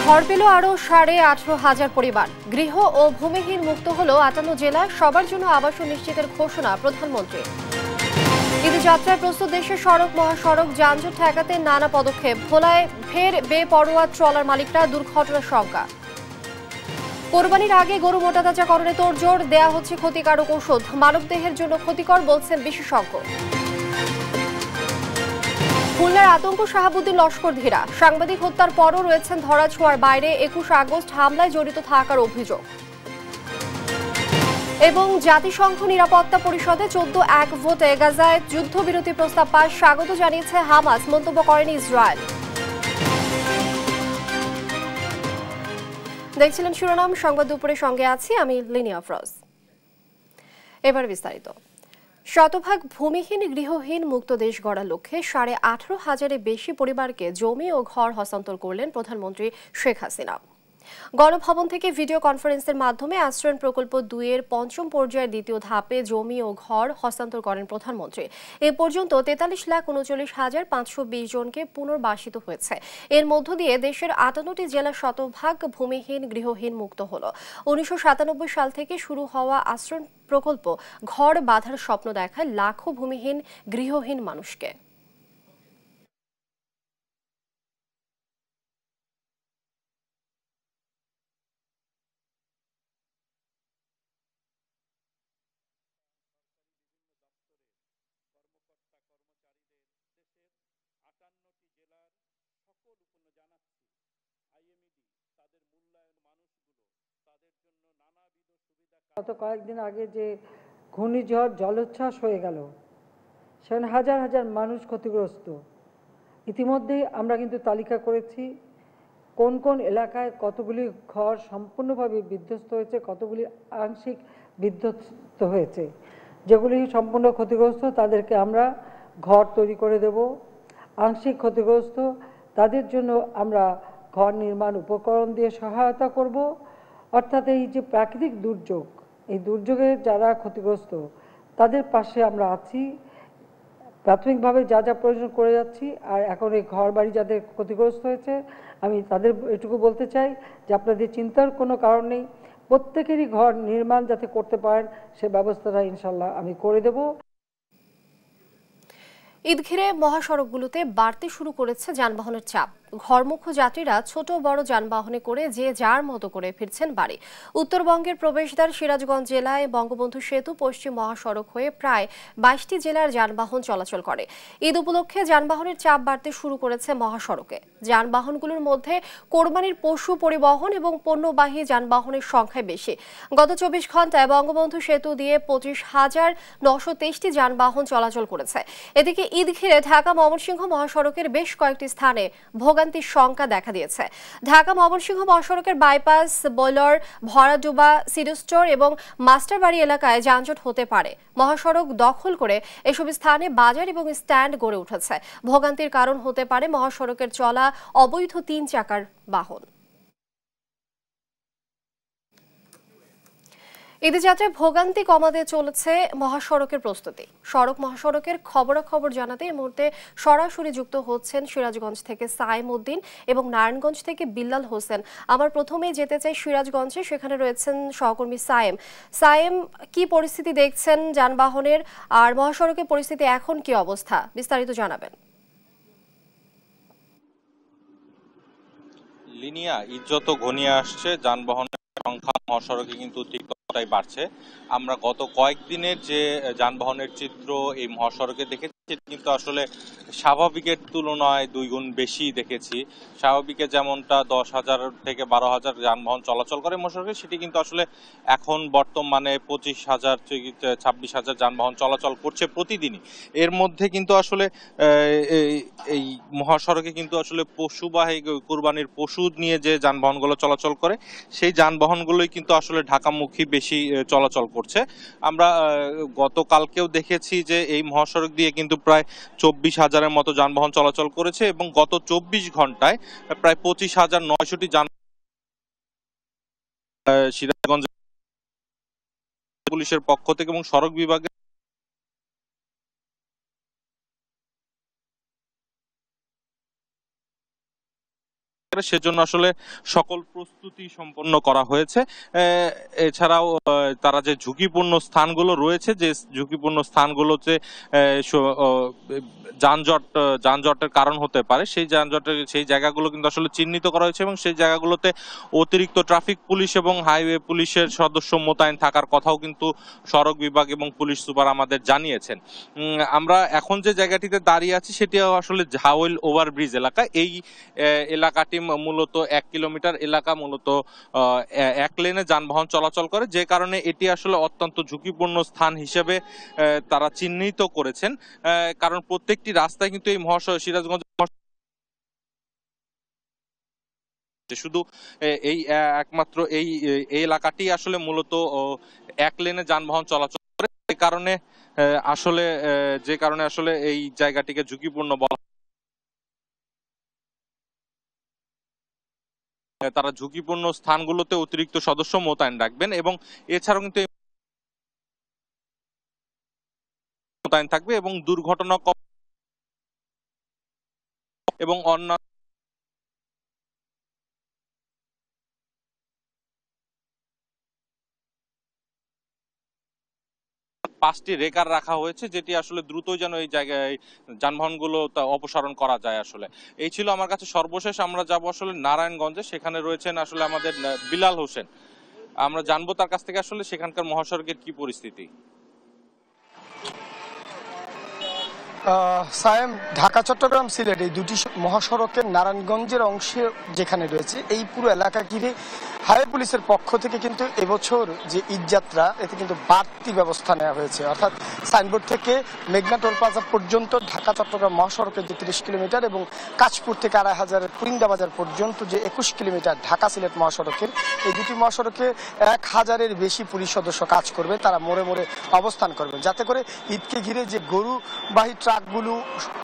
ঘর পেল আরও 18,500 পরিবার। গৃহ ও ভূমিহীন মুক্ত হল 58 জেলায়। সবার জন্য আবাসন নিশ্চিতের ঘোষণা প্রধানমন্ত্রী। ঈদের যাত্রায় প্রস্তুত দেশের সড়ক মহাসড়ক। যানজট ঠেকাতে নানা পদক্ষেপ। ভোলায় ফের বেপরোয়া ট্রলার মালিকরা, দুর্ঘটনার শঙ্কা। কোরবানির আগে গরু মোটাতাজাকরণে তোড়জোড়। দেয়া হচ্ছে ক্ষতিকারক ওষুধ। মানবদেহের জন্য ক্ষতিকর বলছেন বিশেষজ্ঞ। খুলনার আতঙ্ক শাহাবুদ্দিন লস্করধীরা। সাংবাদিক হত্যার পরও রয়েছেন ধরাছোঁয়ার বাইরে। 21 আগস্ট হামলায় জড়িত থাকার অভিযোগ। এবং জাতিসংঘ নিরাপত্তা পরিষদে 14-1 ভোটে গাজায় যুদ্ধবিরতি প্রস্তাব পাস। স্বাগত জানিয়েছে হামাস, মন্তব্য করেনি ইসরায়েল। দেখছিলেন শিরোনাম সংবাদ দুপুরের সঙ্গে আছি আমি লিনিয়া ফ্রজ। এবার বিস্তারিত। শতভাগ ভূমিহীন গৃহহীন মুক্ত দেশ গড়ার লক্ষ্যে 18,500-এর বেশি পরিবারকে জমি ও ঘর হস্তান্তর করলেন প্রধানমন্ত্রী শেখ হাসিনা। গণভবন থেকে ভিডিও কনফারেন্সের মাধ্যমে আশ্রয়ণ প্রকল্প 2-এর পঞ্চম পর্যায়ের দ্বিতীয় ধাপে জমি ও ঘর হস্তান্তর করেন প্রধানমন্ত্রী। এ পর্যন্ত 43,39,520 জনকে পুনর্বাসিত হয়েছে। এর মধ্য দিয়ে দেশের 58টি জেলা শতভাগ ভূমিহীন গৃহহীন মুক্ত হল। 1997 সাল থেকে শুরু হওয়া আশ্রয়ণ প্রকল্প ঘর বাঁধার স্বপ্ন দেখায় লাখো ভূমিহীন গৃহহীন মানুষকে। গত কয়েকদিন আগে যে ঘূর্ণিঝড় জলোচ্ছ্বাস হয়ে গেল, সেখানে হাজার হাজার মানুষ ক্ষতিগ্রস্ত। ইতিমধ্যেই আমরা কিন্তু তালিকা করেছি কোন কোন এলাকায় কতগুলি ঘর সম্পূর্ণভাবে বিধ্বস্ত হয়েছে, কতগুলি আংশিক বিধ্বস্ত হয়েছে। যেগুলি সম্পূর্ণ ক্ষতিগ্রস্ত তাদেরকে আমরা ঘর তৈরি করে দেব। আংশিক ক্ষতিগ্রস্ত তাদের জন্য আমরা ঘর নির্মাণ উপকরণ দিয়ে সহায়তা করব। অর্থাৎ এই যে প্রাকৃতিক দুর্যোগ, এই দুর্যোগে যারা ক্ষতিগ্রস্ত তাদের পাশে আমরা আছি। প্রাথমিকভাবে যা যা প্রয়োজন করে যাচ্ছি। আর এখন এই ঘর বাড়ি যাদের ক্ষতিগ্রস্ত হয়েছে, আমি তাদের এটুকু বলতে চাই যে আপনাদের চিন্তার কোনো কারণ নেই। প্রত্যেকেরই ঘর নির্মাণ যাতে করতে পারেন সে ব্যবস্থাটা ইনশাল্লাহ আমি করে দেব। ঈদ ঘিরে মহাসড়কগুলোতে বাড়তে শুরু করেছে যানবাহনের চাপ। ঘরমুখী যাত্রীরা ছোট বড় যানবাহনে করে যে যার মতো করে ফিরছেন বাড়ি। উত্তরবঙ্গের প্রবেশদ্বার সিরাজগঞ্জ জেলায় বঙ্গবন্ধু সেতু পশ্চিম মহাসড়ক হয়ে প্রায় 22টি জেলার যানবাহন চলাচল করে। ঈদ উপলক্ষে যানবাহনের চাপ বাড়তে শুরু করেছে মহাসড়কে। যানবাহনগুলোর মধ্যে কোরবানির পশু পরিবহন এবং পণ্যবাহী যানবাহনের সংখ্যায় বেশি। গত 24 ঘন্টায় বঙ্গবন্ধু সেতু দিয়ে 25,923টি যানবাহন চলাচল করেছে। এদিকে ঈদ ঘিরে ঢাকা ময়মনসিংহ মহাসড়কের বেশ কয়েকটি স্থানে ভোগান্তির শঙ্কা দেখা দিয়েছে। ঢাকা ময়মনসিংহ মহাসড়কের বাইপাস, বয়লর, ভরাডুবা, সিডো স্টোর এবং মাস্টারবাড়ি এলাকায় যানজট হতে পারে। মহাসড়ক দখল করে এসব স্থানে বাজার এবং স্ট্যান্ড গড়ে উঠেছে। ভোগান্তির কারণ হতে পারে মহাসড়কের চলা অবৈধ 3 চাকার বাহন। ঈদের যাত্রায় ভোগান্তি কমাতে চলেছে মহাসড়কের প্রস্তুতি। সড়ক মহাসড়কের খবরাখবর জানাতে এই মুহূর্তে সরাসরি যুক্ত হচ্ছেন সিরাজগঞ্জ থেকে সাইম উদ্দিন এবং নারায়ণগঞ্জ থেকে বিল্লাল হোসেন। আমার প্রথমেই যেতে চাই সিরাজগঞ্জে, সেখানে রয়েছেন সহকর্মী সাইম। সাইম, কি পরিস্থিতি দেখছেন যানবাহনের, আর মহাসড়কের পরিস্থিতি এখন কি অবস্থা, বিস্তারিত জানাবেন। লিনিয়া, ঈদ যত ঘনিয়ে আসছে যানবাহনের সংখ্যা মহাসড়কে কিন্তু তীব্রতাই বাড়ছে। আমরা গত কয়েকদিনের যে যানবাহনের চিত্র এই মহাসড়কে দেখেছি কিন্তু আসলে স্বাভাবিকের তুলনায় 2 গুণ বেশি দেখেছি। স্বাভাবিকে যেমনটা 10,000 থেকে 12,000 যানবাহন চলাচল করে মহাসড়কে, সেটি কিন্তু আসলে এখন বর্তমানে 25,000 থেকে 26,000 যানবাহন চলাচল করছে প্রতিদিনই। এর মধ্যে কিন্তু আসলে এই মহাসড়কে কিন্তু আসলে পশুবাহী কোরবানির পশু নিয়ে যে যানবাহনগুলো চলাচল করে সেই যানবাহনগুলোই কিন্তু আসলে ঢাকামুখী বেশি চলাচল করছে। আমরা গতকালকেও দেখেছি যে এই মহাসড়ক দিয়ে কিন্তু প্রায় 24,000-এর মতো যানবাহন চলাচল করেছে এবং গত 24 ঘন্টায় প্রায় 25,900টি যান সিরাজগঞ্জ পুলিশের পক্ষ থেকে এবং সড়ক বিভাগের পারে সেজন্য আসলে সকল প্রস্তুতি সম্পন্ন করা হয়েছে। এছাড়াও তারা যে ঝুঁকিপূর্ণ স্থানগুলো রয়েছে, যে ঝুঁকিপূর্ণ স্থানগুলোতে যানজটের কারণ হতে পারে, সেই জায়গাগুলো কিন্তু আসলে চিহ্নিত করা হয়েছে এবং সেই জায়গাগুলোতে অতিরিক্ত ট্রাফিক পুলিশ এবং হাইওয়ে পুলিশের সদস্য মোতায়েন থাকার কথাও কিন্তু সড়ক বিভাগ এবং পুলিশ সুপার আমাদের জানিয়েছেন। আমরা এখন যে জায়গাটিতে দাঁড়িয়ে আছি সেটি আসলে ঝাউল ওভারব্রিজ এলাকা। এই এলাকাটি মূলত 1 কিলোমিটার এলাকা, মূলত এক লেনে যানবাহন চলাচল করে, যে কারণে এটি আসলে অত্যন্ত ঝুঁকিপূর্ণ স্থান হিসেবে তারা চিহ্নিত করেছেন। কারণ প্রত্যেকটি রাস্তায় কিন্তু এই সিরাজগঞ্জ শুধু এই একমাত্র এই এলাকাটি আসলে মূলত এক লেনে যানবাহন চলাচল করে, যে কারণে আসলে এই জায়গাটিকে ঝুঁকিপূর্ণ বলা। তারা ঝুঁকিপূর্ণ স্থানগুলোতে অতিরিক্ত সদস্য মোতায়েন রাখবেন এবং এছাড়াও কিন্তু মোতায়েন থাকবে এবং দুর্ঘটনা এবং অন্যান্য পাঁচটি রেকার রাখা হয়েছে, যেটি আসলে দ্রুতই যেন এই জায়গায় যানবাহনগুলো অপসারণ করা যায়। আসলে এই ছিল আমার কাছে সর্বশেষ। আমরা যাব আসলে নারায়ণগঞ্জে, সেখানে রয়েছেন আসলে আমাদের বিলাল হোসেন। আমরা জানবো তার কাছ থেকে আসলে সেখানকার মহাসড়কের কি পরিস্থিতি। সায়েম, ঢাকা চট্টগ্রাম সিলেট এই দুটি মহাসড়কের নারায়ণগঞ্জের অংশে যেখানে রয়েছে এই পুরো এলাকা ঘিরে হাইওয়ে পুলিশের পক্ষ থেকে কিন্তু এবছর যে ঈদযাত্রা, এতে কিন্তু বাড়তি ব্যবস্থা নেওয়া হয়েছে। অর্থাৎ সাইনবোর্ড থেকে মেঘনা টোল প্লাজা পর্যন্ত ঢাকা চট্টগ্রাম মহাসড়কের যে 30 কিলোমিটার এবং কাশপুর থেকে 2500 কুরিন্দা বাজার পর্যন্ত যে 21 কিলোমিটার ঢাকা সিলেট মহাসড়কের, এই দুটি মহাসড়কে 1000-এর বেশি পুলিশ সদস্য কাজ করবে। তারা মোড়ে মোড়ে অবস্থান করবে, যাতে করে ঈদকে ঘিরে যে গরুবাহী ট্রাকগুলো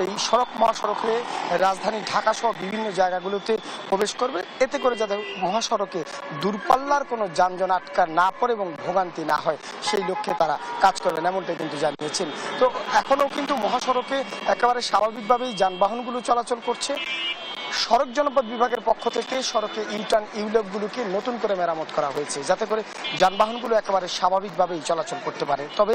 এই সড়ক মহাসড়ক হয়ে রাজধানী ঢাকা সহ বিভিন্ন জায়গাগুলোতে প্রবেশ করবে, এতে করে যাতে মহাসড়কে দূরপাল্লার কোনো যানজট আটকা না পড়ে এবং ভোগান্তি না হয়, সেই লক্ষ্যে তারা কাজ করবেন, এমনটাই কিন্তু জানিয়েছেন। তো এখনও কিন্তু মহাসড়কে একেবারে স্বাভাবিকভাবেই যানবাহনগুলো চলাচল করছে। সড়ক জনপদ বিভাগের পক্ষ থেকে সড়কে ইউটার্ন ইউলেকগুলোকে নতুন করে মেরামত করা হয়েছে, যাতে করে যানবাহনগুলো একেবারে স্বাভাবিকভাবেই চলাচল করতে পারে। তবে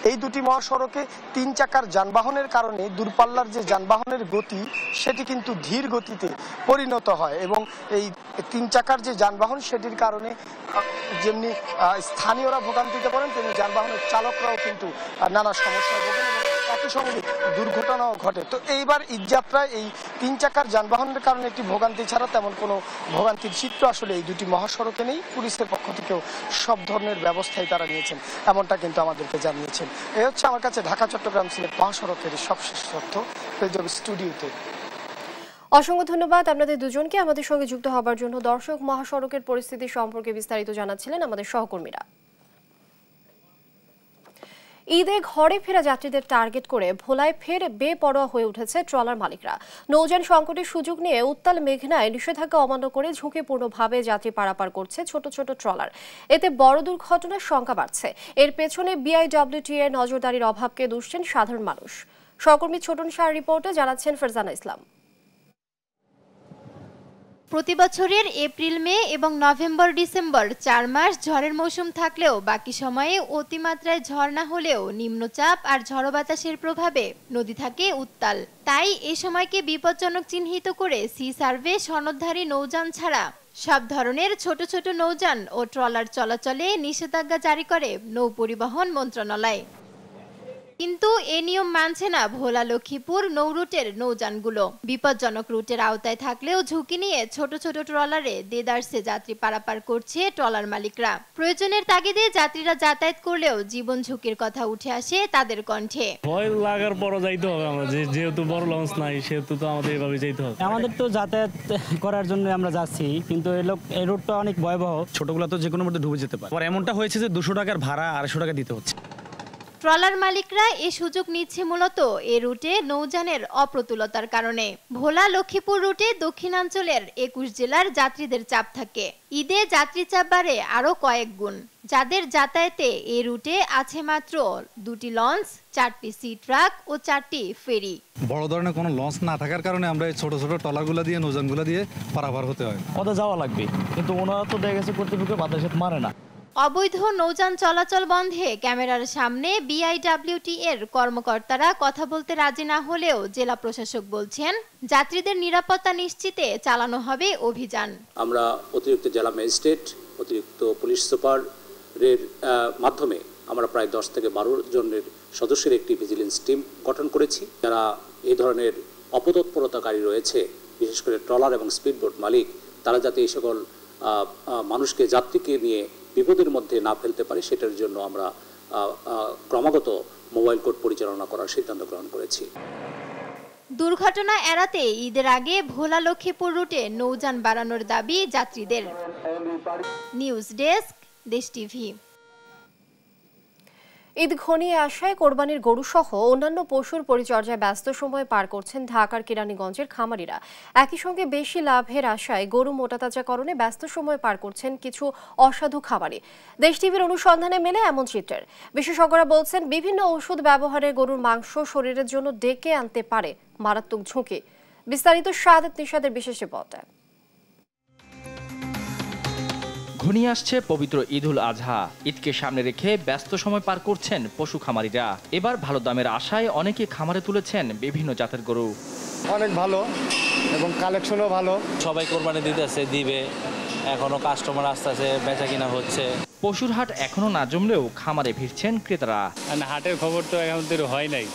এই দুটি মহাসড়কে 3 চাকার যানবাহনের কারণে দূরপাল্লার যে যানবাহনের গতি, সেটি কিন্তু ধীর গতিতে পরিণত হয় এবং এই 3 চাকার যে যানবাহন, সেটির কারণে যেমনি স্থানীয়রা ভোগান্তিতে পড়েন, তেমনি যানবাহনের চালকরাও কিন্তু নানা সমস্যায় ভোগেন এবং একই সঙ্গে দুর্ঘটনাও ঘটে। তো এইবার ঈদযাত্রায় এই 3 চাকার যানবাহনের কারণে একটি ভোগান্তি ছাড়া তেমন কোনো ভোগান্তির চিত্র আসলে এই দুটি মহাসড়কে নেই। পুলিশের পক্ষ থেকেও সব ধরনের ব্যবস্থাই তারা নিয়েছেন, এমনটা কিন্তু আমাদেরকে জানিয়েছেন। এই হচ্ছে আমার কাছে ঢাকা চট্টগ্রাম সিলেট মহাসড়কের সবশেষ তথ্য। স্টুডিওতে অসংখ্য ধন্যবাদ আপনাদের দুজনকে আমাদের সঙ্গে যুক্ত হবার জন্য। দর্শক, মহাসড়কের পরিস্থিতি সম্পর্কে বিস্তারিত জানাচ্ছিলেন আমাদের সহকর্মীরা। ঈদে ঘরে ফেরা যাত্রীদের টার্গেট করে ভোলায় ফের বেপরোয়া হয়ে উঠেছে ট্রলার মালিকরা। নৌযান সংকটের সুযোগ নিয়ে উত্তাল মেঘনায় নিষেধাজ্ঞা অমান্য করে ঝুঁকিপূর্ণভাবে যাত্রী পারাপার করছে ছোট ছোট ট্রলার। এতে বড় দুর্ঘটনার সংখ্যা বাড়ছে। এর পেছনে বিআইডব্লিউটিএর নজরদারির অভাবকে দুষছেন সাধারণ মানুষ। সহকর্মী ছোটন শাহর রিপোর্টে জানাচ্ছেন ফারজানা ইসলাম। প্রতি বছরের এপ্রিল, মে এবং নভেম্বর, ডিসেম্বর 4 মাস ঝড়ের মৌসুম থাকলেও বাকি সময়ে অতিমাত্রায় ঝড় না হলেও নিম্নচাপ আর ঝড়ো বাতাসের প্রভাবে নদী থাকে উত্তাল। তাই এ সময়কে বিপজ্জনক চিহ্নিত করে সি সার্ভে সনদধারী নৌযান ছাড়া সব ধরনের ছোট ছোট নৌযান ও ট্রলার চলাচলে নিষেধাজ্ঞা জারি করে নৌ পরিবহন মন্ত্রণালয়। কিন্তু এ নিয়ম মানছে না ভোলা লক্ষ্মীপুর নৌ রুটের নৌযানগুলো। বিপজ্জনক রুটের আওতায় থাকলেও ঝুঁকি নিয়ে ছোট ছোট ট্রলারে দেদারসে যাত্রী পারাপার করছে ট্রলার মালিকরা। প্রয়োজনের তাগিদে যাত্রীরা যাতায়াত করলেও জীবন ঝুঁকির কথা উঠে আসে তাদের কণ্ঠে। ভয় লাগার পরও যাইতে হবে আমাদের, যেহেতু বড় লঞ্চ নাই সেহেতু তো আমাদের এভাবে যাইতে হবে। আমাদের তো যাতায়াত করার জন্য আমরা যাচ্ছি, কিন্তু এই রুটটা অনেক ভয়াবহ। ছোটগুলো তো যে কোনো মধ্যে ডুবে যেতে পারে। এমনটা হয়েছে যে 200 টাকার ভাড়া 250 টাকা দিতে হচ্ছে। ট্রলার মালিকরা এ সুযোগ নিচ্ছে মূলত এ রুটে নৌযানের অপ্রতুলতার কারণে। ভোলা লক্ষ্মীপুর রুটে দক্ষিণাঞ্চলের 21 জেলার যাত্রীদের চাপ থাকে। ঈদে যাত্রী চাপ বাড়ে আরও কয়েক গুণ। যাদের যাতায়াতে এ রুটে আছে মাত্র 2টি লঞ্চ, 4টি সি ট্রাক ও 4টি ফেরি। বড় ধরনের কোনো লঞ্চ না থাকার কারণে আমরা এই ছোট ছোট ট্রলারগুলো দিয়ে নৌযানগুলো দিয়ে পারাপার হতে হয়। ওদের যাওয়া লাগবে, কিন্তু ওনারা তো দেখে গেছে কর্তৃপক্ষ বাধা মারে না। অবৈধ নৌযান চলাচল বন্ধে ক্যামেরার সামনে বিআইডব্লিউটি এর কর্মকর্তারা কথা বলতে রাজি না হলেও জেলা প্রশাসক বলছেন যাত্রীদের নিরাপত্তা নিশ্চিতে চালানো হবে অভিযান। আমরা অতিরিক্ত জেলা ম্যাজিস্ট্রেট, অতিরিক্ত পুলিশ সুপারের মাধ্যমে আমরা প্রায় 10 থেকে 12 জনের সদস্যের একটি ভিজিলেন্স টিম গঠন করেছি, যারা এই ধরনের অপতৎপরতাকারী রয়েছে, বিশেষ করে ট্রলার এবং স্পিডবোট মালিক, তারা যাতে এই সকল মানুষকে, যাত্রীকে নিয়ে বিপদের মধ্যে না ফেলতে পারে সেটার জন্য আমরা ক্রমাগত মোবাইল কোর্ট পরিচালনা করার সিদ্ধান্ত গ্রহণ করেছি। দুর্ঘটনা এড়াতে ঈদের আগে ভোলা লক্ষ্মীপুর রুটে নৌযান বাড়ানোর দাবি যাত্রীদের। নিউজ ডেস্ক, দেশ টিভি। ঈদ ঘনিয়ে আসায় কোরবানির গরু সহ অন্যান্য পশুর পরিচর্যায় ব্যস্ত সময় পার করছেন ঢাকার কেরানীগঞ্জের খামারিরা। একই সঙ্গে বেশি লাভের আশায় গরু মোটাতাজাকরণে ব্যস্ত সময় পার করছেন কিছু অসাধু খামারি। দেশ টিভির অনুসন্ধানে মেলে এমন চিত্রের। বিশেষজ্ঞরা বলছেন বিভিন্ন ওষুধ ব্যবহারে গরুর মাংস শরীরের জন্য ডেকে আনতে পারে মারাত্মক ঝুঁকি। বিস্তারিত শাহাদাত নিশাদের বিশেষ রিপোর্টে। ঘনিয়ে আসছে পবিত্র ঈদুল আজহা। ঈদকে সামনে রেখে ব্যস্ত সময় পার করছেন পশু খামারিরা। এবার ভালো দামের আশায় অনেকে খামারে তুলেছেন বিভিন্ন জাতের গরু। অনেক ভালো এবং কালেকশনও ভালো। সবাই কোরবানি দিবে, এখনো কাস্টমার আসতেছে, বেচা কিনা হচ্ছে। পশুর হাট এখনো না জমলেও খামারে ভিড়ছেন ক্রেতারা। হাটের খবর তো এখন হয় নাই,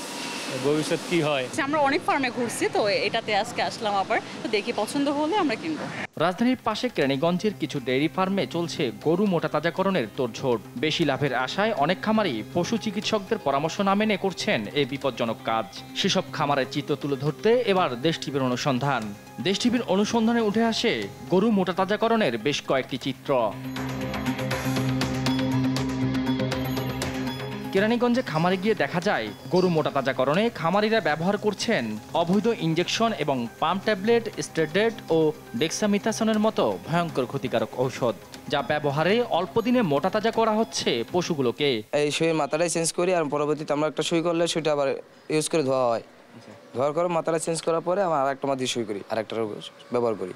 ভবিষ্যৎ কি হয়। আমরা অনেক ফার্মে ঘুরছি, তো এটাতে আজকে আসলাম, আবার তো দেখি পছন্দ হলে আমরা কিনবো। রাজধানীর পাশে কেরানীগঞ্জের কিছু ডেইরি ফার্মে চলছে গরু মোটাতাজাকরণের তোড়জোড়। বেশি লাভের আশায় অনেক খামারি পশু চিকিৎসকদের পরামর্শ না মেনে করছেন এই বিপজ্জনক কাজ। সেসব খামারের চিত্র তুলে ধরতে এবার দেশ টিভির অনুসন্ধান। দেশ টিভির অনুসন্ধানে উঠে আসে গরু মোটাতাজাকরণের বেশ কয়েকটি চিত্র। কেরানীগঞ্জে খামারে গিয়ে দেখা যায় গরু মোটাতাজাকরণে খামারিরা ব্যবহার করছেন অবৈধ ইঞ্জেকশন এবং পাম্প ট্যাবলেট, স্টেরয়েড ও ডেক্সামিথাসনের মতো ভয়ঙ্কর ক্ষতিকারক ঔষধ, যা ব্যবহারে অল্প দিনে মোটাতাজা করা হচ্ছে পশুগুলোকে। এই সুইয়ের মাথাটাই চেঞ্জ করি, আর পরবর্তীতে আমরা একটা সুই করলে সেটা আবার ইউজ করে ধোয়া হয়। ধোয়ার করে মাথাটা চেঞ্জ করার পরে আমরা আরেকটা মাটি সুই করি, আরেকটা ব্যবহার করি,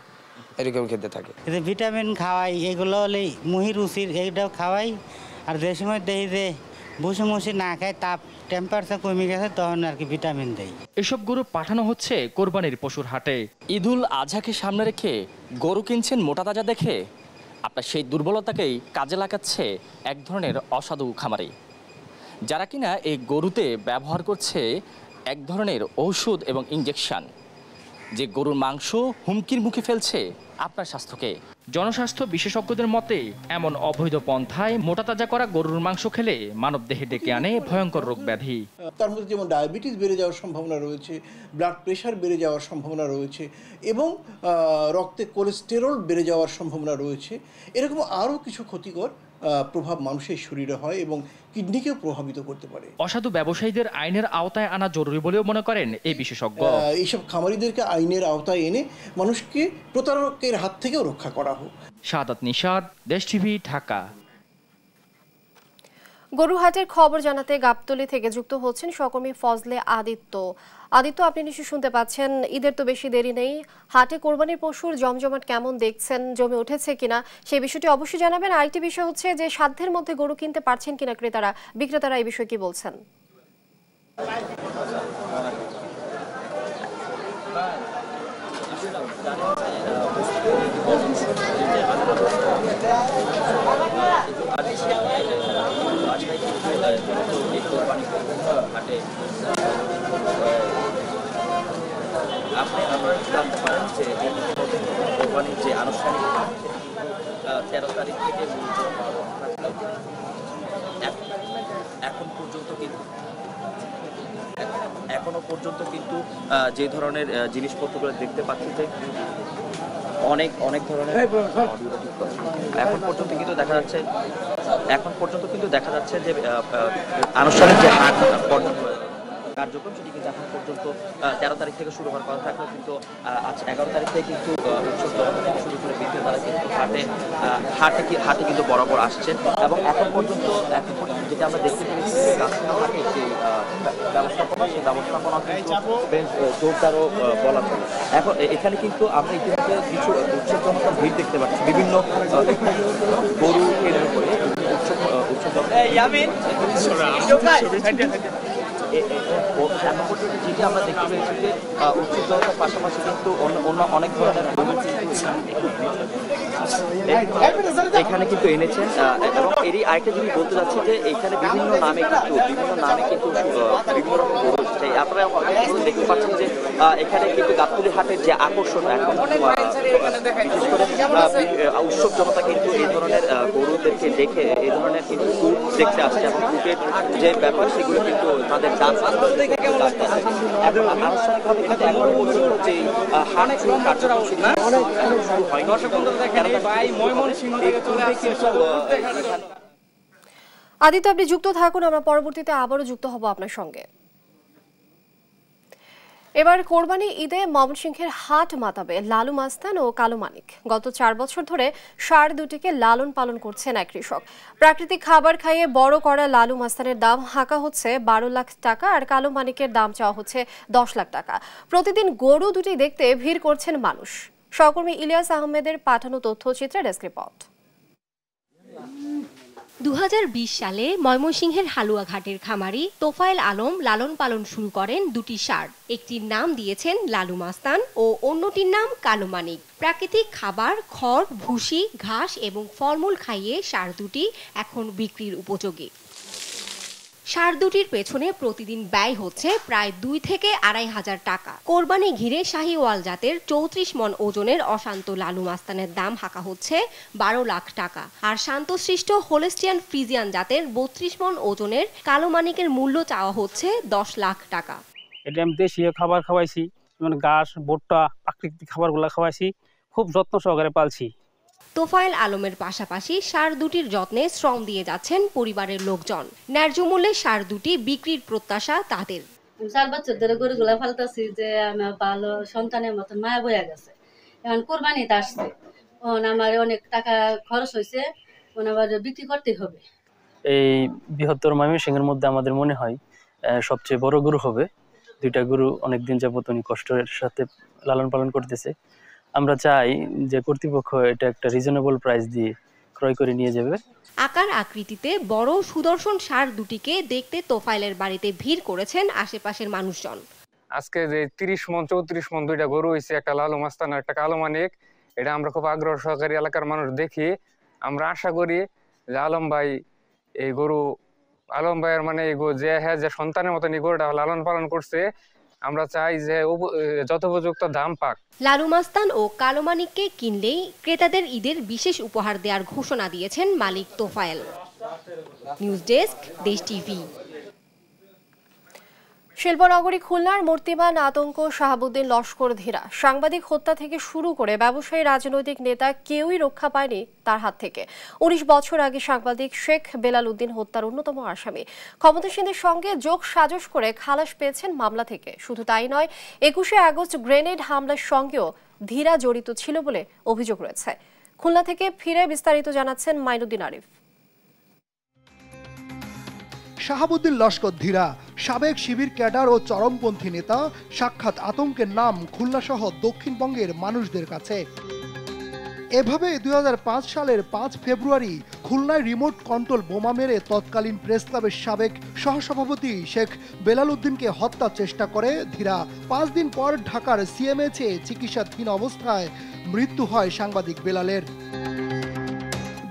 এরকম খেতে থাকে। ভিটামিন খাওয়াই, এগুলো হলে মুহি রুচির, এইটাও খাওয়াই। আর যে সময় দেই যে বসে না খায়, তাপ টেম্পারেচার কমে গেছে, তখন আর কি ভিটামিন দেই। এসব গরু পাঠানো হচ্ছে কোরবানির পশুর হাটে। ঈদুল আজহাকে সামনে রেখে গরু কিনছেন মোটাতাজা দেখে আপনার সেই দুর্বলতাকেই কাজে লাগাচ্ছে এক ধরনের অসাধু খামারি, যারা কিনা এই গরুতে ব্যবহার করছে এক ধরনের ঔষধ এবং ইঞ্জেকশন, যে গরুর মাংস হুমকির মুখে ফেলছে আপনার স্বাস্থ্যকে। জনস্বাস্থ্য বিশেষজ্ঞদের মতে এমন অবৈধ পন্থায় মোটাতাজা করা গরুর মাংস খেলে মানবদেহে ডেকে আনে ভয়ঙ্কর রোগ ব্যাধি। তার মধ্যে যেমন ডায়াবেটিস বেড়ে যাওয়ার সম্ভাবনা রয়েছে, ব্লাড প্রেশার বেড়ে যাওয়ার সম্ভাবনা রয়েছে এবং রক্তে কোলেস্টেরল বেড়ে যাওয়ার সম্ভাবনা রয়েছে। এরকম আরও কিছু ক্ষতিকর প্রভাব মানুষের শরীরে হয় এবং কিডনিকেও প্রভাবিত করতে পারে। অসাধু ব্যবসায়ীদের আইনের আওতায় আনা জরুরি বলেও মনে করেন এই বিশেষজ্ঞ। এইসব খামারিদেরকে আইনের আওতায় এনে মানুষকে প্রতারকের হাত থেকেও রক্ষা করা হোক। শাহাদাত নিশাদ, দেশ টিভি, ঢাকা। গরুহাটের খবর জানাতে গাবতলী থেকে যুক্ত হচ্ছেন সহকর্মী ফজলে আদিত্য। আপনি নিশ্চয়ই শুনতে পাচ্ছেন, ঈদের তো বেশি দেরি নেই। হাটে কোরবানির পশুর জমজমাট কেমন দেখছেন, জমে উঠেছে কিনা সেই বিষয়টি অবশ্যই জানাবেন। আরেকটি বিষয় হচ্ছে যে সাধ্যের মধ্যে গরু কিনতে পারছেন কিনা ক্রেতারা, বিক্রেতারা এই বিষয়ে কি বলছেন? আপনারা জানতে পারেন যে কোরবানির যে আনুষ্ঠানিক 13 তারিখ থেকে এখনো পর্যন্ত কিন্তু যে ধরনের জিনিসপত্রগুলো দেখতে পাচ্ছি যে অনেক অনেক ধরনের এখন পর্যন্ত কিন্তু দেখা যাচ্ছে যে আনুষ্ঠানিক যে হাট কার্যক্রম সেটি কিন্তু এখন পর্যন্ত 13 তারিখ থেকে শুরু হওয়ার কথা থাকলেও কিন্তু আজ 11 তারিখ থেকে কিন্তু উৎসব থেকে শুরু করে বিদ্যুৎ তারা কিন্তু হাটে কিন্তু বরাবর আসছেন এবং এখন পর্যন্ত যেটা আমরা দেখতে পেয়েছি হাটের যে ব্যবস্থাপনা সেই ব্যবস্থাপনা কিন্তু বেশ জোরদারও বলা চলে। এখন এখানে কিন্তু আমরা ইতিমধ্যে কিছু উৎসবজনক ভিড় দেখতে পাচ্ছি বিভিন্ন গরু কেন্দ্র করে যেটি আমরা দেখতে পেয়েছি যে উৎসবজনতার পাশাপাশি কিন্তু অন্য অনেক ধরনের এখানে কিন্তু এনেছেন এবং এরই আরেকটা জিনিস বলতে যাচ্ছি যে এখানে বিভিন্ন নামে কিন্তু বিভিন্ন রকম গরু এসেছে। আপনারা দেখতে পাচ্ছেন যে এখানে কিন্তু গাবতলী হাটের যে আকর্ষণ এখন বিশেষ করে উৎসব জনতা কিন্তু এই ধরনের গরুদেরকে দেখে এই ধরনের কিন্তু ফুড দেখতে আসছে এবং ফুডের যে ব্যাপার সেগুলো কিন্তু তাদের দাম আনুষ্ঠানিকভাবে কিন্তু এখন পর্যন্ত যে হাট শুরু কার্যক্রম শুরু হয়নি। আদিত্য, আপনি যুক্ত থাকুন, আমরা পরবর্তীতে আবারও যুক্ত হব আপনার সঙ্গে। এবার কোরবানি ঈদে ময়মনসিংহের হাট মাতাবে লালু মাস্তান ও কালো মানিক। গত 4 বছর ধরে ষাঁড় দুটিকে লালন পালন করছেন এক কৃষক। প্রাকৃতিক খাবার খাইয়ে বড় করা লালু মাস্তানের দাম হাঁকা হচ্ছে 12 লাখ টাকা আর কালো মানিকের দাম চাওয়া হচ্ছে 10 লাখ টাকা। প্রতিদিন গরু দুটি দেখতে ভিড় করছেন মানুষ। সহকর্মী ইলিয়াস আহমেদের পাঠানো তথ্যচিত্রে ডেস্ক রিপোর্ট। 2020 সালে ময়মনসিংহের হালুয়াঘাটের খামারি তোফায়েল আলম লালন পালন শুরু করেন দুটি ষাঁড়। একটির নাম দিয়েছেন লালু মাস্তান ও অন্যটির নাম কালো মানিক। প্রাকৃতিক খাবার, খড়, ভুসি, ঘাস এবং ফলমূল খাইয়ে ষাঁড় দুটি এখন বিক্রির উপযোগী। ষাঁড় দুটির পেছনে প্রতিদিন ব্যয় হচ্ছে প্রায় 2 থেকে 2,500 টাকা। কোরবানি ঘিরে শাহিওয়াল জাতের 34 মণ ওজনের অশান্ত লালু মাস্তানের দাম হাঁকা হচ্ছে 12 লাখ টাকা আর শান্তশিষ্ট হোলেস্টিয়ান ফ্রিজিয়ান জাতের 32 মণ ওজনের কালো মানিকের মূল্য চাওয়া হচ্ছে 10 লাখ টাকা। এটা আমি দেশীয় খাবার খাওয়াইছি, মানে ঘাস, ভুট্টা, প্রাকৃতিক খাবারগুলো খাওয়াইছি, খুব যত্ন সহকারে পালছি। তোফায়েল আলমের পাশাপাশি ষাঁড় দুটির যত্নে শ্রম দিয়ে যাচ্ছেন পরিবারের লোকজন। ন্যায্য মূল্যে ষাঁড় দুটি বিক্রির প্রত্যাশা তাদের। 4 বছর ধরে গরুগুলা ফালতাছি যে আমার ভালো সন্তানের মতন মায়া বইয়া গেছে। এখন কোরবানিতে আসছে, আমার অনেক টাকা খরচ হয়েছে, আবার বিক্রি করতে হবে। এই বৃহত্তর ময়মনসিংহের মধ্যে আমাদের মনে হয় সবচেয়ে বড় গরু হবে। 2টা গরু অনেকদিন যাবত উনি কষ্টের সাথে লালন পালন করতেছে। আমরা চাই যে কর্তৃপক্ষ এটা একটা রিজনেবল প্রাইস দিয়ে ক্রয় করে নিয়ে যাবে। আকার আকৃতিতে বড় সুদর্শন ষাঁড় দুটিকে দেখতে তোফায়েলের বাড়িতে ভিড় করেছেন আশেপাশের মানুষজন। আজকে যে 30 মণ 34 মণ 2টা গরু হয়েছে, একটা লালু মাস্তান আর একটা কালো মানিক, এটা আমরা খুব আগ্রহ সহকারে এলাকার মানুষ দেখি। আমরা আশা করি যে আলম ভাইয়ের মানে যে সন্তানের মতন এই গরুটা লালন পালন করছে, আমরা চাই যে যথোপযুক্ত দাম পাক। লালু মাস্তান ও কালো মানিককে কিনলেই ক্রেতাদের ঈদের বিশেষ উপহার দেওয়ার ঘোষণা দিয়েছেন মালিক তোফায়েল। নিউজ ডেস্ক, দেশ টিভি। শিল্পনগরী খুলনার মূর্তিমান আতঙ্ক শাহাবুদ্দিন লস্কর ধীরা। সাংবাদিক হত্যা থেকে শুরু করে ব্যবসায়ী, রাজনৈতিক নেতা কেউই রক্ষা পায়নি তার হাত থেকে। 19 বছর আগে সাংবাদিক শেখ বেলাল উদ্দিন হত্যার অন্যতম আসামি। ক্ষমতাসীনদের সঙ্গে যোগ সাজস করে খালাস পেয়েছেন মামলা থেকে। শুধু তাই নয়, 21শে আগস্ট গ্রেনেড হামলার সঙ্গেও ধীরা জড়িত ছিল বলে অভিযোগ রয়েছে। খুলনা থেকে ফিরে বিস্তারিত জানাচ্ছেন মাইনুদ্দিন আরিফ। শাহাবুদ্দিন লস্কর ধীরা সাবেক শিবির ক্যাডার ও চরমপন্থী নেতা। সাক্ষাৎ আতঙ্কের নাম খুলনা সহ দক্ষিণবঙ্গের মানুষদের কাছে। এভাবে 2005 সালের 5 ফেব্রুয়ারি খুলনায় রিমোট কন্ট্রোল বোমা মেরে তৎকালীন প্রেস ক্লাবের সাবেক সহসভাপতি শেখ বেলাল উদ্দিনকে হত্যার চেষ্টা করে ধীরা। 5 দিন পর ঢাকার সিএমএইচে চিকিৎসাধীন অবস্থায় মৃত্যু হয় সাংবাদিক বেলালের।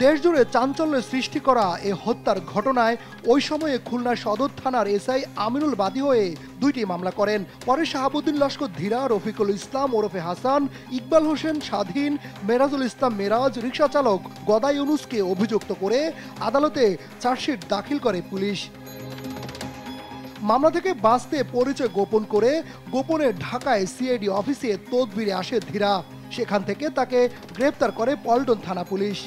দেশজুড়ে চাঞ্চল্য সৃষ্টি করা এ হত্যার ঘটনায় ওই সময়ে খুলনা সদর থানার এসআই আমিনুল বাদী হয়ে 2টি মামলা করেন। পরে শাহাবুদ্দিন লস্কর ধীরা, রফিকুল ইসলাম ওরফে হাসান, ইকবাল হোসেন স্বাধীন, মেরাজুল ইসলাম মেরাজ, রিকশা চালক গদাই ইউনুসকে অভিযুক্ত করে আদালতে চার্জশিট দাখিল করে পুলিশ। মামলা থেকে বাঁচতে পরিচয় গোপন করে গোপনে ঢাকায় সিআইডি অফিসে তদবিরে আসে ধীরা। সেখান থেকে তাকে গ্রেপ্তার করে পল্টন থানা পুলিশ।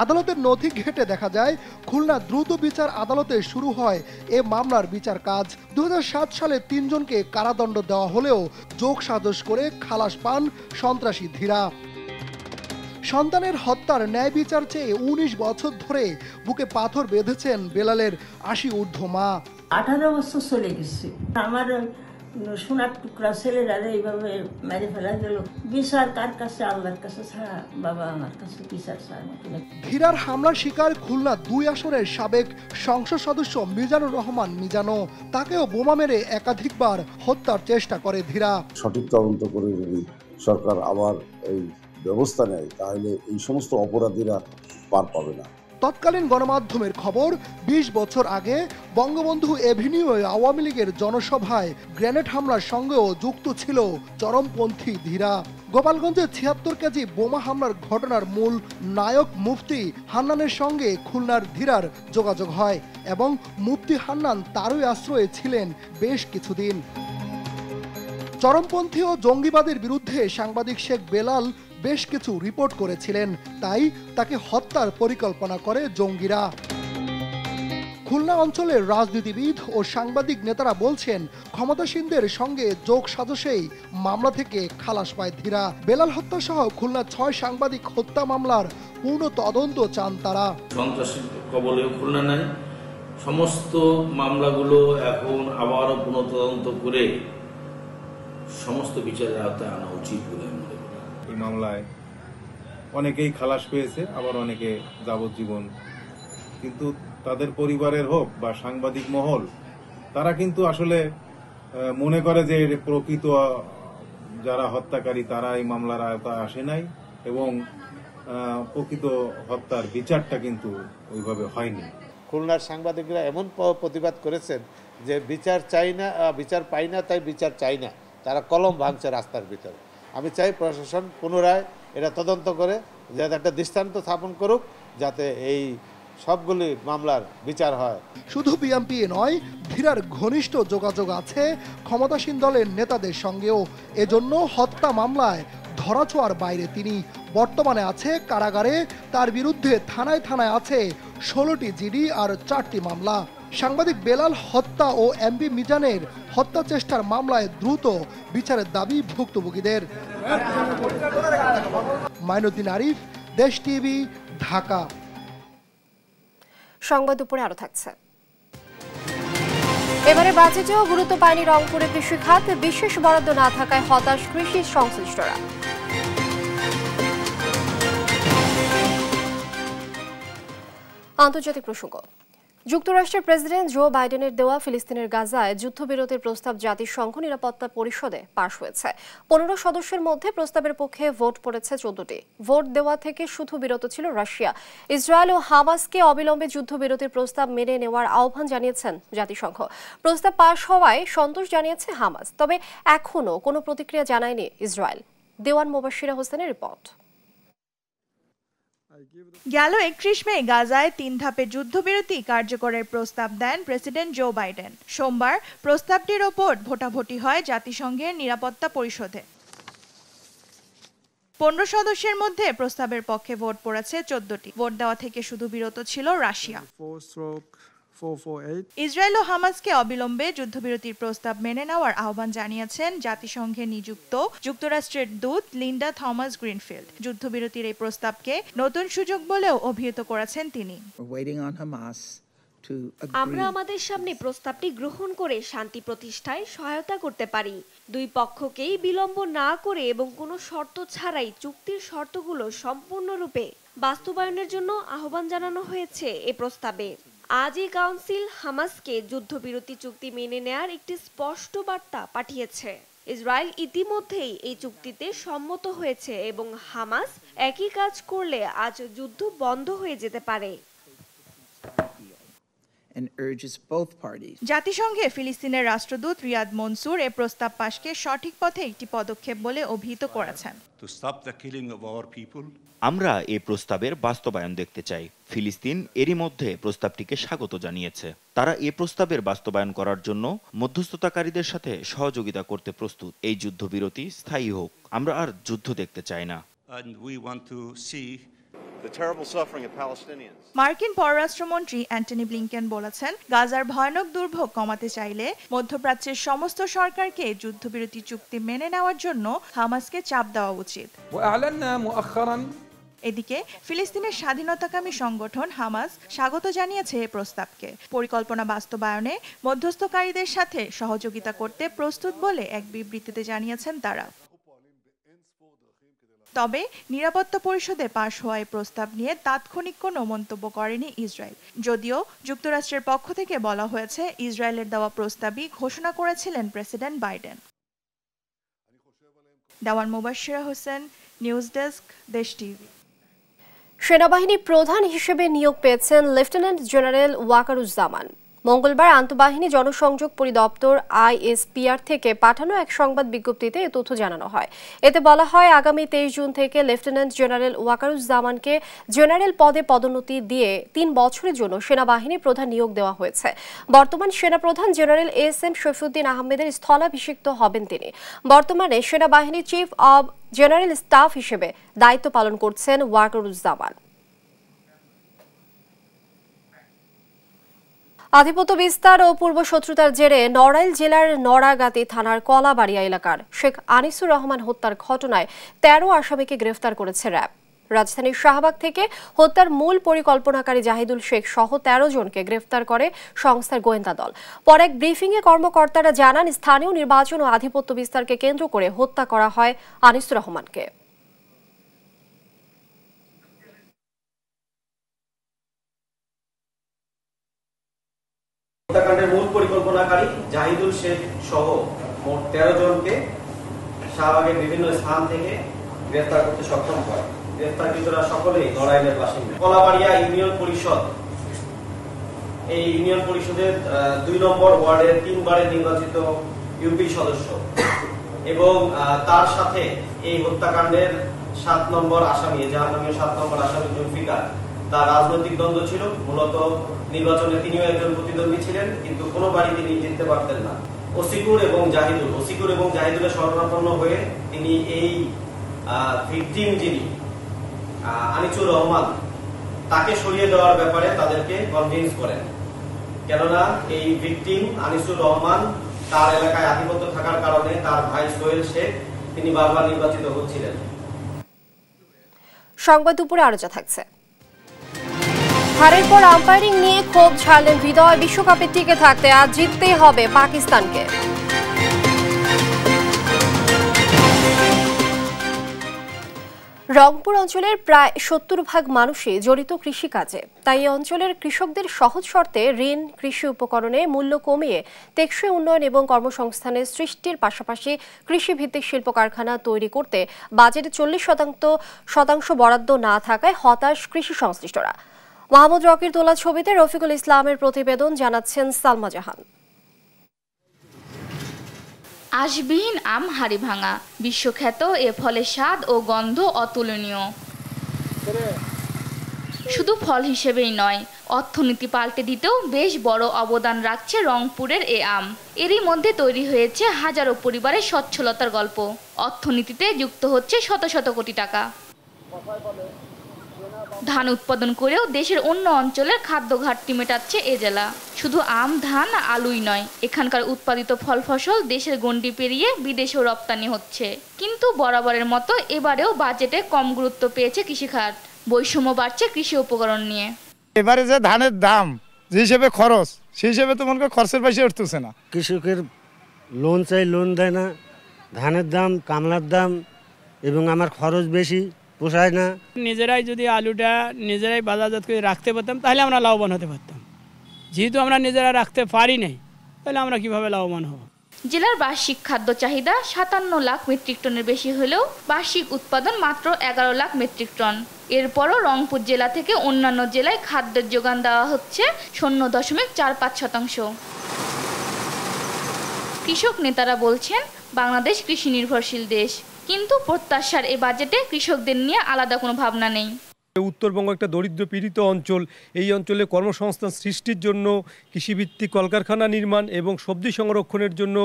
আদালতের নথি ঘেঁটে দেখা যায় খুলনা দ্রুত বিচার আদালতে শুরু হয় এ মামলার বিচার কাজ। 2007 সালে 3 জনকে কারাদণ্ড দেওয়া হলেও যোগ সাজশ করে খালাস পান সন্ত্রাসী ধীরা। সন্তানের হত্যার ন্যায় বিচার চেয়ে 19 বছর ধরে বুকে পাথর বেঁধেছেন বেলালের 80 ঊর্ধ্ব মা। 18 বছর চলে গেছে, আমার সোনার টুকরা ছেলেরা এইভাবে মেরে ফেলা গেল। বিচার কার কাছে? আল্লাহর কাছে ছাড়া বাবা আমার কাছে বিচার চায় না। ধীরার হামলার শিকার খুলনা 2 আসনের সাবেক সংসদ সদস্য মিজানুর রহমান মিজানো। তাকেও বোমা মেরে একাধিকবার হত্যার চেষ্টা করে ধীরা। সঠিক তদন্ত করে যদি সরকার আবার এই ব্যবস্থা নেয় তাহলে এই সমস্ত অপরাধীরা পার পাবে না। তৎকালীন গণমাধ্যমের খবর, 20 বছর আগে বঙ্গবন্ধু এভিনিউয়ে আওয়ামী লীগের জনসভায় গ্রেনেড হামলার সঙ্গেও যুক্ত ছিল চরমপন্থী ধীরা। গোপালগঞ্জে 76 কেজি বোমা হামলার ঘটনার মূল নায়ক মুফতি হান্নানের সঙ্গে খুলনার ধীরার যোগাযোগ হয় এবং মুফতি হান্নান তারই আশ্রয়ে ছিলেন বেশ কিছুদিন। চরমপন্থী ও জঙ্গিবাদের বিরুদ্ধে সাংবাদিক শেখ বেলাল বেশ কিছু রিপোর্ট করেছিলেন, তাই তাকে হত্যার পরিকল্পনা করে জঙ্গিরা। খুলনা অঞ্চলের রাজনীতিবিদ ও সাংবাদিক নেতারা বলছেন ক্ষমতাসীনদের সঙ্গে যোগ সাজশেই মামলা থেকে খালাস পায় ধীরা। বেলাল হত্যা সহ খুলনা 6 সাংবাদিক হত্যা মামলার পূর্ণ তদন্ত চান তারা। সন্ত্রাসীর কবলে খুলনা নাই, সমস্ত মামলাগুলো এখন আবারও পুনঃ তদন্ত করে সমস্ত বিচারের আওতায় আনা উচিত বলে মনে করি। এই মামলায় অনেকেই খালাস পেয়েছে, আবার অনেকে যাবজ্জীবন। কিন্তু তাদের পরিবারের হোক বা সাংবাদিক মহল, তারা কিন্তু আসলে মনে করে যে প্রকৃত যারা হত্যাকারী তারা এই মামলার আওতায় আসে নাই এবং প্রকৃত হত্যার বিচারটা কিন্তু ওইভাবে হয়নি। খুলনার সাংবাদিকরা এমন প্রতিবাদ করেছেন যে বিচার চাই না, বিচার পাই না, তাই বিচার চাই না। তারা কলম ভাঙছে রাস্তার ভিতরে। আমি চাই প্রশাসন পুনরায় এটা তদন্ত করে যাতে একটা দৃষ্টান্ত স্থাপন করুক, যাতে এই সবগুলি মামলার বিচার হয়। শুধু বিএনপি নয়, ধীরার ঘনিষ্ঠ যোগাযোগ আছে ক্ষমতাসীন দলের নেতাদের সঙ্গেও। এজন্য হত্যা মামলায় ধরাছোঁয়ার বাইরে তিনি। বর্তমানে আছে কারাগারে। তার বিরুদ্ধে থানায় থানায় আছে 16টি জিডি আর 4টি মামলা। সাংবাদিক বেলাল হত্যা ও এমপি মিজানের হত্যা চেষ্টার মামলায় দ্রুত বিচারের দাবি ভুক্তভোগীদের। মাইনুদ্দিন আরিফ, দেশ টিভি, ঢাকা। সংবাদ দুপুরে আরো থাকছে। এবারে বাজেটেও গুরুত্ব পায়নি রংপুরে কৃষি খাত। বিশেষ বরাদ্দ না থাকায় হতাশ কৃষি সংশ্লিষ্টরা। আন্তর্জাতিক প্রসঙ্গ, যুক্তরাষ্ট্রের প্রেসিডেন্ট জো বাইডেনের দেওয়া ফিলিস্তিনের গাজায় যুদ্ধবিরতির প্রস্তাব জাতিসংঘ নিরাপত্তা পরিষদে পাশ হয়েছে। 15 সদস্যের মধ্যে প্রস্তাবের পক্ষে ভোট পড়েছে 14টি। ভোট দেওয়া থেকে শুধু বিরত ছিল রাশিয়া। ইসরায়েল ও হামাসকে অবিলম্বে যুদ্ধবিরতির প্রস্তাব মেনে নেওয়ার আহ্বান জানিয়েছেন জাতিসংঘ। প্রস্তাব পাশ হওয়ায় সন্তোষ জানিয়েছে হামাস, তবে এখনও কোনো প্রতিক্রিয়া জানায়নি ইসরায়েল। দেওয়ান মোবাশিরা হোসেনের রিপোর্ট। গেল 31 মে গাজায় 3 ধাপে যুদ্ধবিরতি কার্যকরের প্রস্তাব দেন প্রেসিডেন্ট জো বাইডেন। সোমবার প্রস্তাবটির ওপর ভোটাভুটি হয় জাতিসংঘের নিরাপত্তা পরিষদে। 15 সদস্যের মধ্যে প্রস্তাবের পক্ষে ভোট পড়েছে 14টি। ভোট দেওয়া থেকে শুধু বিরত ছিল রাশিয়া। ইসরায়েল ও হামাসকে অবিলম্বে যুদ্ধবিরতির প্রস্তাব মেনে নেওয়ার আহ্বান জানিয়েছেন জাতিসংঘে নিযুক্ত যুক্তরাষ্ট্রের দূত লিন্ডা থমাস গ্রিনফিল্ড। যুদ্ধবিরতির এই প্রস্তাবকে নতুন সুযোগ বলেও অভিহিত করেছেন তিনি। আমরা আমাদের সামনে প্রস্তাবটি গ্রহণ করে শান্তি প্রতিষ্ঠায় সহায়তা করতে পারি। দুই পক্ষকেই বিলম্ব না করে এবং কোনো শর্ত ছাড়াই চুক্তির শর্তগুলো সম্পূর্ণরূপে বাস্তবায়নের জন্য আহ্বান জানানো হয়েছে এ প্রস্তাবে। আজই কাউন্সিল হামাসকে যুদ্ধবিরতি চুক্তি মেনে নেয়ার একটি স্পষ্ট বার্তা পাঠিয়েছে। ইসরায়েল ইতিমধ্যেই এই চুক্তিতে সম্মত হয়েছে এবং হামাস একই কাজ করলে আজ যুদ্ধ বন্ধ হয়ে যেতে পারে। and urges both parties. জাতিসংঘে ফিলিস্তিনের রাষ্ট্রদূত রিয়াদ মনসুর এই প্রস্তাব পাশকে সঠিক পথে একটি পদক্ষেপ বলে অভিহিত করেছেন। To stop the killing of our people. আমরা এই প্রস্তাবের বাস্তবায়ন দেখতে চাই। ফিলিস্তিন এরই মধ্যে প্রস্তাবটিকে স্বাগত জানিয়েছে। তারা এই প্রস্তাবের বাস্তবায়ন করার জন্য মধ্যস্থতাকারীদের সাথে সহযোগিতা করতে প্রস্তুত। এই যুদ্ধবিরতি স্থায়ী হোক। আমরা আর যুদ্ধ দেখতে চাই না। And we want to see the terrible suffering of Palestinians. মার্কিন পররাষ্ট্রমন্ত্রী অ্যান্টনি ব্লিংকেন বলেছেন, গাজার ভয়ানক দুর্ভোগ কমাতে চাইলে মধ্যপ্রাচ্যের সমস্ত সরকারকে যুদ্ধবিরতি চুক্তি মেনে নেওয়ার জন্য হামাসকে চাপ দেওয়া উচিত। এদিকে ফিলিস্তিনের স্বাধীনতাকামী সংগঠন হামাস স্বাগত জানিয়েছে এই প্রস্তাবকে। পরিকল্পনা বাস্তবায়নে মধ্যস্থকারীদের সাথে সহযোগিতা করতে প্রস্তুত বলে এক বিবৃতিতে জানিয়েছেন তারা। তবে নিরাপত্তা পরিষদে পাশ হওয়া এই প্রস্তাব নিয়ে তাৎক্ষণিক কোনো মন্তব্য করেনি ইসরায়েল। যদিও যুক্তরাষ্ট্রের পক্ষ থেকে বলা হয়েছে, ইসরায়েলের দেওয়া প্রস্তাবই ঘোষণা করেছিলেন প্রেসিডেন্ট বাইডেন। দেওয়ান মুবাশশিরা হোসেন, নিউজ ডেস্ক, দেশ টিভি। সেনাবাহিনী প্রধান হিসেবে নিয়োগ পেয়েছেন লেফটেন্যান্ট জেনারেল ওয়াকারুজ্জামান। মঙ্গলবার আন্তঃবাহিনী জনসংযোগ পরিদপ্তর ISPR থেকে পাঠানো এক সংবাদ বিজ্ঞপ্তিতে এ তথ্য জানানো হয়। এতে বলা হয়, আগামী 23 জুন থেকে লেফটেন্যান্ট জেনারেল ওয়াকারুজ্জামানকে জেনারেল পদে পদোন্নতি দিয়ে 3 বছরের জন্য সেনাবাহিনী প্রধান নিয়োগ দেওয়া হয়েছে। বর্তমান সেনাপ্রধান জেনারেল SM শৈফুদ্দিন আহমেদের স্থলাভিষিক্ত হবেন তিনি। বর্তমানে সেনাবাহিনীর চিফ অব জেনারেল স্টাফ হিসেবে দায়িত্ব পালন করছেন ওয়াকারুজ্জামান। আধিপত্য বিস্তার ও পূর্ব শত্রুতার জেরে নড়াইল জেলার নড়াগাতি থানার কলাবাড়িয়া এলাকার শেখ আনিসুর রহমান হত্যার ঘটনায় 13 আসামিকে গ্রেফতার করেছে র্যাব। রাজধানীর শাহবাগ থেকে হত্যার মূল পরিকল্পনাকারী জাহিদুল শেখ সহ 13 জনকে গ্রেফতার করে সংস্থার গোয়েন্দা দল। পরে এক ব্রিফিংয়ে কর্মকর্তারা জানান, স্থানীয় নির্বাচন ও আধিপত্য বিস্তারকে কেন্দ্র করে হত্যা করা হয় আনিসুর রহমানকে। হত্যাকাণ্ডের মূল পরিকল্পনাকারী জাহিদুল শেখ সহ মোট 13 জনকে শাহবাগের বিভিন্ন স্থান থেকে গ্রেফতার করতে সক্ষম হয়। গ্রেফতারকৃতরা সকলেই নড়াইলের বাসিন্দা। কলাবাড়িয়া ইউনিয়ন পরিষদ, এই ইউনিয়ন পরিষদের 2 নম্বর ওয়ার্ডের 3 বারের নির্বাচিত ইউপি সদস্য এবং তার সাথে এই হত্যাকাণ্ডের 7 নম্বর আসামি, যার নামে 7 নম্বর আসামি জুলফিকার, তার রাজনৈতিক দ্বন্দ্ব ছিল। মূলত নির্বাচনে তিনিও একজন প্রতিদ্বন্দ্বী ছিলেন, কিন্তু কোনো বাড়ি তিনি জিততে পারতেন না। ওসিকুর এবং জাহিদুলের শরণাপন্ন হয়ে তিনি এই ভিকটিম যিনি আনিসুর রহমান, তাকে সরিয়ে দেওয়ার ব্যাপারে তাদেরকে কনভিন্স করেন। কেননা এই ভিকটিম আনিসুর রহমান তার এলাকায় আধিপত্য থাকার কারণে তার ভাই সোহেল শেখ তিনি বারবার নির্বাচিত হচ্ছিলেন। সংবাদ দুপুরে আরো যা থাকছে। হারের পর আম্পায়ারিং নিয়ে ক্ষোভ ঝাড়লেন হৃদয়। বিশ্বকাপে টিকে থাকতে আজ জিততেই হবে পাকিস্তানকে। রংপুর অঞ্চলের প্রায় 70% মানুষই জড়িত কৃষিকাজে। তাই এই অঞ্চলের কৃষকদের সহজ শর্তে ঋণ, কৃষি উপকরণে মূল্য কমিয়ে টেকসই উন্নয়ন এবং কর্মসংস্থানের সৃষ্টির পাশাপাশি কৃষিভিত্তিক শিল্প কারখানা তৈরি করতে বাজেটে 40% বরাদ্দ না থাকায় হতাশ কৃষি সংশ্লিষ্টরা। মাহমুদ রকির তোলা ছবিতে রফিকুল ইসলামের প্রতিবেদন, জানাচ্ছেন সালমা জাহান। আঁশবিহীন আম হাড়ি ভাঙা, বিশ্বখ্যাত এ ফলের স্বাদ ও গন্ধ অতুলনীয়। শুধু ফল হিসেবেই নয়, অর্থনীতি পাল্টে দিতেও বেশ বড় অবদান রাখছে রংপুরের এ আম। এরই মধ্যে তৈরি হয়েছে হাজারো পরিবারের সচ্ছলতার গল্প। অর্থনীতিতে যুক্ত হচ্ছে শত শত কোটি টাকা। ধান উৎপাদন করেও দেশের অন্য অঞ্চলের খাদ্য ঘাটতি মেটাচ্ছে এ জেলা। শুধু আম, ধান, আলুই নয়, এখানকার উৎপাদিত ফল ফসল দেশের গণ্ডি পেরিয়ে বিদেশেও রপ্তানি হচ্ছে। কিন্তু বরাবরের মতো এবারেও বাজেটে কম গুরুত্ব পেয়েছে কৃষিখাত। বৈষম্য বাড়ছে কৃষি উপকরণ নিয়ে। এবারে যে ধানের দাম যে হিসেবে খরচ, সেই হিসেবে তো মনে কর খরচের পয়সা উঠতেছে না। কৃষকের লোন চাই, লোন দেয় না। ধানের দাম, কামলার দাম এবং আমার খরচ বেশি, পোষায় না। নিজেরাই যদি আলুটা নিজেরাই বাজারজাত করে রাখতে পারতাম তাহলে আমরা লাভবান হতে পারতাম। যেহেতু আমরা নিজেরা রাখতে পারি নাই, তাহলে আমরা কিভাবে লাভবান হব? জেলার বার্ষিক খাদ্য চাহিদা 57 লাখ মেট্রিক টনের বেশি হলেও বার্ষিক উৎপাদন মাত্র 11 লাখ মেট্রিক টন। এরপরও রংপুর জেলা থেকে অন্যান্য জেলায় খাদ্যের যোগান দেওয়া হচ্ছে 0.45%। কৃষক নেতারা বলছেন বাংলাদেশ কৃষি নির্ভরশীল দেশ, কিন্তু প্রত্যাশার এ বাজেটে কৃষকদের নিয়ে আলাদা কোনো ভাবনা নেই। উত্তরবঙ্গ একটা দরিদ্র পীড়িত অঞ্চল। এই অঞ্চলে কর্মসংস্থান সৃষ্টির জন্য কৃষিভিত্তিক কলকারখানা নির্মাণ এবং সবজি সংরক্ষণের জন্য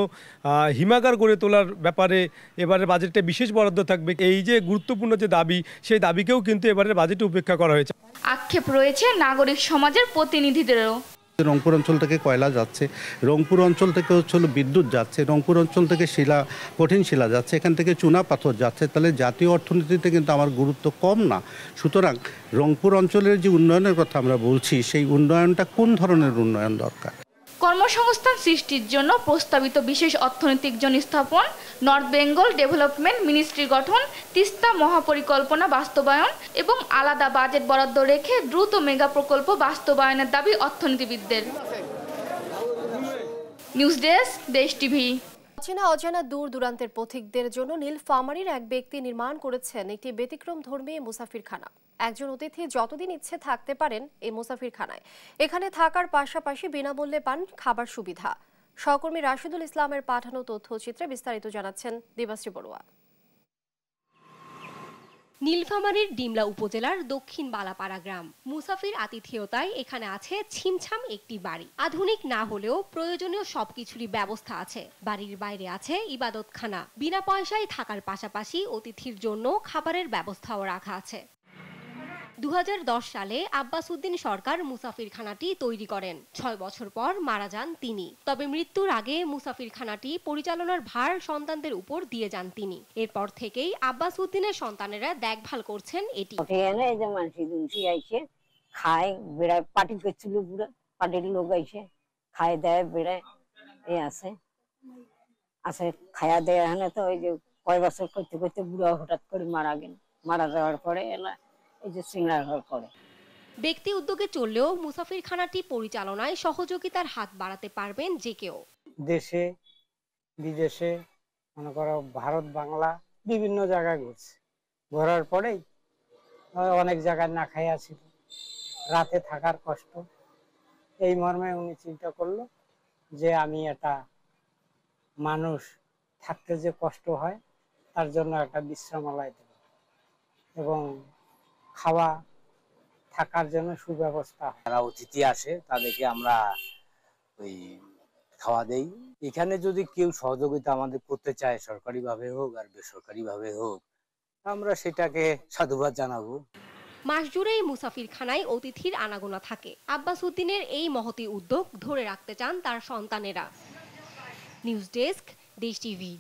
হিমাগার গড়ে তোলার ব্যাপারে এবারে বাজেটে বিশেষ বরাদ্দ থাকবে। এই যে গুরুত্বপূর্ণ যে দাবি, সেই দাবিকেও কিন্তু এবারে বাজেটে উপেক্ষা করা হয়েছে। আক্ষেপ রয়েছে নাগরিক সমাজের প্রতিনিধিদেরও। রংপুর অঞ্চল থেকে কয়লা যাচ্ছে, রংপুর অঞ্চল থেকে বিদ্যুৎ যাচ্ছে, রংপুর অঞ্চল থেকে কঠিন শিলা যাচ্ছে, এখান থেকে চুনা পাথর যাচ্ছে। তাহলে জাতীয় অর্থনীতিতে কিন্তু আমার গুরুত্ব কম না। সুতরাং রংপুর অঞ্চলের যে উন্নয়নের কথা আমরা বলছি, সেই উন্নয়নটা কোন ধরনের উন্নয়ন দরকার? কর্মসংস্থান সৃষ্টির জন্য প্রস্তাবিত বিশেষ অর্থনৈতিক জোন স্থাপন, নর্থ বেঙ্গল ডেভেলপমেন্ট মিনিস্ট্রি গঠন, তিস্তা মহাপরিকল্পনা বাস্তবায়ন এবং আলাদা বাজেট বরাদ্দ রেখে দ্রুত মেগা প্রকল্প বাস্তবায়নের দাবি অর্থনীতিবিদদের। নিউজ ডেস্ক, দেশ টিভি। অচেনা অজানা দূর দূরান্তের পথিকদের জন্য নীলফামারীর এক ব্যক্তি নির্মাণ করেছেন একটি ব্যতিক্রমধর্মী মুসাফিরখানা। একজন অতিথি যতদিন ইচ্ছে থাকতে পারেন এই মুসাফিরখানায়। এখানে থাকার পাশাপাশি বিনামূল্যে পান খাবার সুবিধা। সহকর্মী রাশিদুল ইসলামের পাঠানো তথ্যচিত্রে বিস্তারিত জানাচ্ছেন দেবাশ্রী বড়ুয়া। নীলফামারীর ডিমলা উপজেলার দক্ষিণ বালাপাড়া গ্রাম। মুসাফির আতিথেয়তায় এখানে আছে ছিমছাম একটি বাড়ি। আধুনিক না হলেও প্রয়োজনীয় সবকিছুরই ব্যবস্থা আছে। বাড়ির বাইরে আছে ইবাদতখানা। বিনা পয়সায় থাকার পাশাপাশি অতিথির জন্য খাবারের ব্যবস্থাও রাখা আছে। 2010 সালে আব্বাস উদ্দিন সরকার মুসাফিরখানাটি তৈরি করেন। 6 বছর পর মারা যান তিনি। তবে মৃত্যুর আগে মুসাফিরখানাটি পরিচালনার ভার সন্তানদের উপর দিয়ে যান তিনি। এরপর থেকেই আব্বাস উদ্দিনের সন্তানেরা দেখভাল করছেন এটি। খায় বেড়ায়, পার্টি করছিল পুরো পার্টির লোক আইসে খায় দেয় বেড়ায় আছে খায়া দেয়। এখানে তো ওই যে কয় বছর করতে করতে বুড়া হঠাৎ করে মারা গেল। মারা যাওয়ার পরে এলা ব্যক্তি উদ্যোগে চললেও মুসাফিরখানাটি পরিচালনায় সহযোগিতার হাত বাড়াতে পারবেন যে কেউ। দেশে বিদেশে মনে করো ভারত বাংলা বিভিন্ন জায়গায় ঘুরছে। ঘোরার পরেই অনেক জায়গায় না খাইয়া ছিল, রাতে থাকার কষ্ট। এই মর্মে উনি চিন্তা করলো যে আমি একটা মানুষ থাকতে যে কষ্ট হয় তার জন্য একটা বিশ্রামালয় দেব এবং খাওয়া থাকার জন্য সুব্যবস্থা। যারা অতিথি আসে তাদেরকে আমরা ওই খাওয়া দেই। এখানে যদি কেউ সহযোগিতা আমাদের করতে চায়, সরকারি ভাবে হোক আর বেসরকারি ভাবে হোক, আমরা সেটাকে সাধুবাদ জানাবো। মাস জুড়েই মুসাফিরখানায় অতিথির আনাগোনা থাকে। আব্বাস উদ্দিনের এই মহতি উদ্যোগ ধরে রাখতে চান তার সন্তানেরা। নিউজ ডেস্ক, দেশ টিভি।